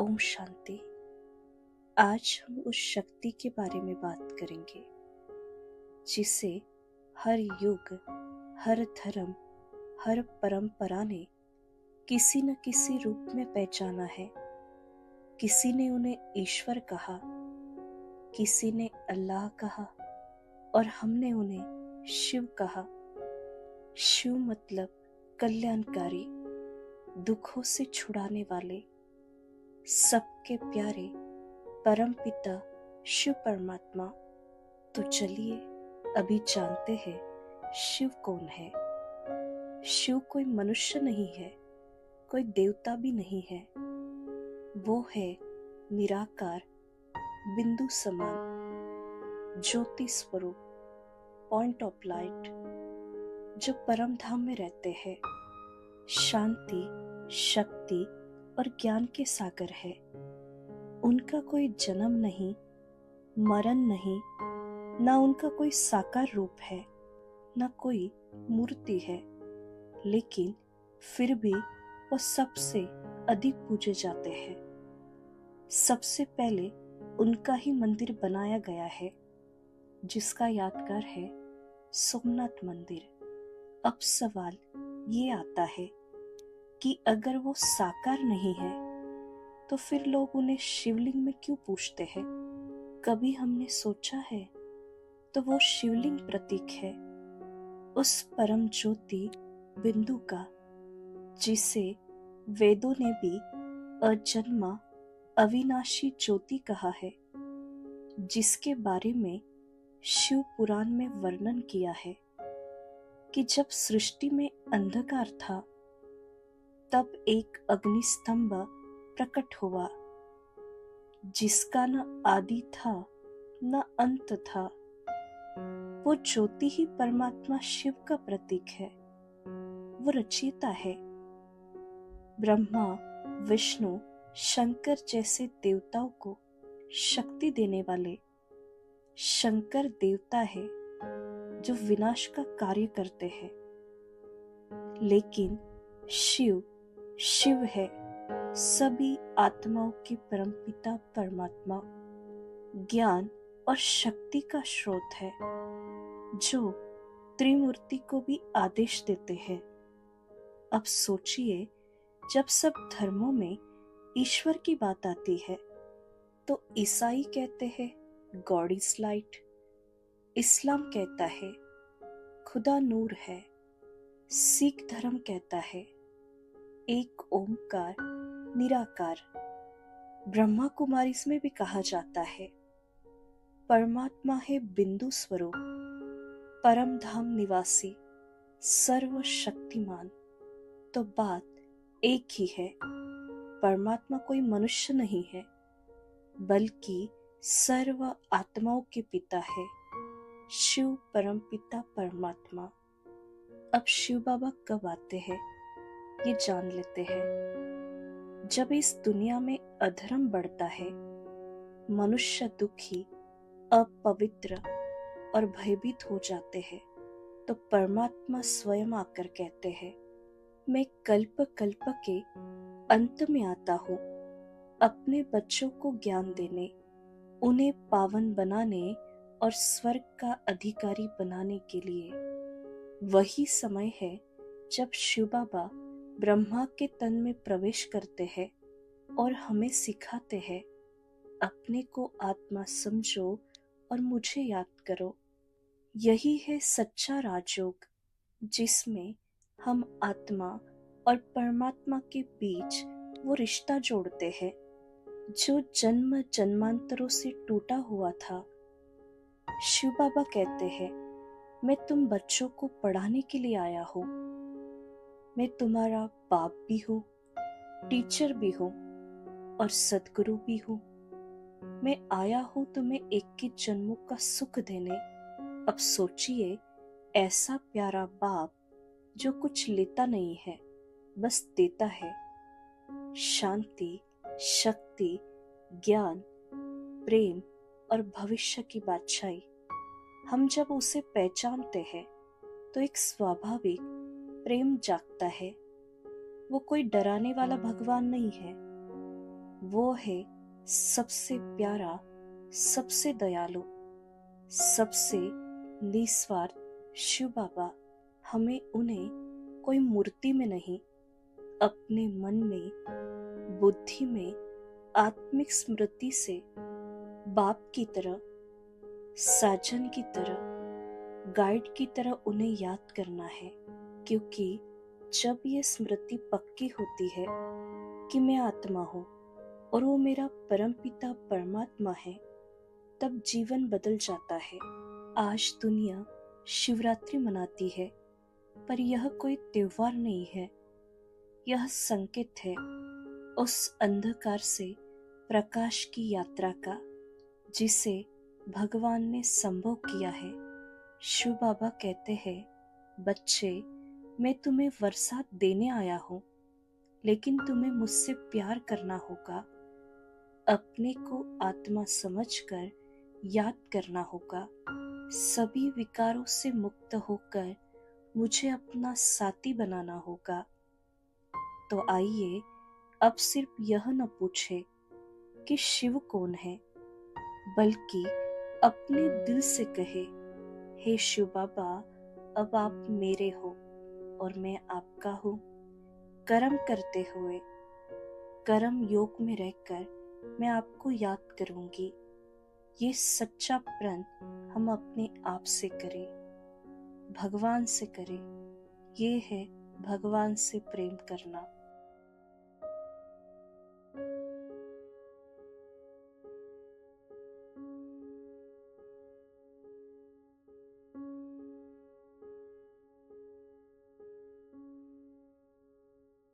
ओम शांति। आज हम उस शक्ति के बारे में बात करेंगे जिसे हर युग, हर धर्म, हर परंपरा ने किसी न किसी रूप में पहचाना है। किसी ने उन्हें ईश्वर कहा, किसी ने अल्लाह कहा और हमने उन्हें शिव कहा। शिव मतलब कल्याणकारी, दुखों से छुड़ाने वाले, सबके प्यारे परमपिता शिव परमात्मा। तो चलिए अभी जानते हैं शिव कौन है। शिव कोई मनुष्य नहीं है, कोई देवता भी नहीं है। वो है निराकार, बिंदु समान, ज्योति स्वरूप, पॉइंट ऑफ लाइट, जो परम धाम में रहते हैं। शांति, शक्ति और ज्ञान के सागर है। उनका कोई जन्म नहीं, मरण नहीं, ना उनका कोई साकार रूप है, ना कोई मूर्ति है, लेकिन फिर भी वो सबसे अधिक पूजे जाते हैं। सबसे पहले उनका ही मंदिर बनाया गया है, जिसका यादगार है सोमनाथ मंदिर। अब सवाल ये आता है कि अगर वो साकार नहीं है तो फिर लोग उन्हें शिवलिंग में क्यों पूजते हैं? कभी हमने सोचा है? तो वो शिवलिंग प्रतीक है उस परम ज्योति बिंदु का, जिसे वेदों ने भी अजन्मा अविनाशी ज्योति कहा है, जिसके बारे में शिव पुराण में वर्णन किया है कि जब सृष्टि में अंधकार था तब एक अग्निस्तंभ प्रकट हुआ, जिसका न आदि था न अंत था। वो ज्योति ही परमात्मा शिव का प्रतीक है। वो रचयिता है। ब्रह्मा, विष्णु, शंकर जैसे देवताओं को शक्ति देने वाले शंकर देवता है, जो विनाश का कार्य करते हैं। लेकिन शिव शिव है, सभी आत्माओं के परमपिता परमात्मा, ज्ञान और शक्ति का स्रोत है, जो त्रिमूर्ति को भी आदेश देते हैं। अब सोचिए, जब सब धर्मों में ईश्वर की बात आती है तो ईसाई कहते हैं गॉड इज लाइट, इस्लाम कहता है खुदा नूर है, सिख धर्म कहता है एक ओमकार निराकार। ब्रह्मा कुमारी में भी कहा जाता है परमात्मा है बिंदु स्वरूप, परम धाम निवासी, सर्वशक्तिमान। तो बात एक ही है, परमात्मा कोई मनुष्य नहीं है, बल्कि सर्व आत्माओं के पिता है, शिव परम पिता परमात्मा। अब शिव बाबा कब आते हैं ये जान लेते हैं। जब इस दुनिया में अधर्म बढ़ता है, मनुष्य दुखी, अपवित्र और भयभीत हो जाते हैं, तो परमात्मा स्वयं आकर कहते हैं, मैं कल्प कल्प के अंत में आता हूँ, अपने बच्चों को ज्ञान देने, उन्हें पावन बनाने और स्वर्ग का अधिकारी बनाने के लिए। वही समय है जब शिव बाबा ब्रह्मा के तन में प्रवेश करते हैं और हमें सिखाते हैं, अपने को आत्मा समझो और मुझे याद करो। यही है सच्चा राजयोग, जिसमें हम आत्मा और परमात्मा के बीच वो रिश्ता जोड़ते हैं जो जन्म जन्मांतरों से टूटा हुआ था। शिव बाबा कहते हैं, मैं तुम बच्चों को पढ़ाने के लिए आया हूँ। मैं तुम्हारा बाप भी हूँ, टीचर भी हूँ और सदगुरु भी हूँ। मैं आया हूँ तुम्हें 21 जन्मों का सुख देने। अब सोचिए, ऐसा प्यारा बाप जो कुछ लेता नहीं है, बस देता है। शांति, शक्ति, ज्ञान, प्रेम और भविष्य की बादशाही। हम जब उसे पहचानते हैं तो एक स्वाभाविक प्रेम जागता है। वो कोई डराने वाला भगवान नहीं है, वो है सबसे प्यारा, सबसे दयालु, सबसे निस्वार्थ शिव बाबा। हमें उन्हें कोई मूर्ति में नहीं, अपने मन में, बुद्धि में, आत्मिक स्मृति से बाप की तरह, साजन की तरह, गाइड की तरह उन्हें याद करना है। क्योंकि जब ये स्मृति पक्की होती है कि मैं आत्मा हूँ और वो मेरा परमपिता परमात्मा है, तब जीवन बदल जाता है। आज दुनिया शिवरात्रि मनाती है, पर यह कोई त्योहार नहीं है। यह संकेत है उस अंधकार से प्रकाश की यात्रा का, जिसे भगवान ने संभव किया है। शिव बाबा कहते हैं, बच्चे, मैं तुम्हें बरसात देने आया हूँ, लेकिन तुम्हें मुझसे प्यार करना होगा। अपने को आत्मा समझकर याद करना होगा। सभी विकारों से मुक्त होकर मुझे अपना साथी बनाना होगा। तो आइए अब सिर्फ यह न पूछे कि शिव कौन है, बल्कि अपने दिल से कहे, हे शिव बाबा, अब आप मेरे हो और मैं आपका हूँ। कर्म करते हुए, कर्म योग में रहकर मैं आपको याद करूंगी। ये सच्चा प्रण हम अपने आप से करें, भगवान से करें। ये है भगवान से प्रेम करना।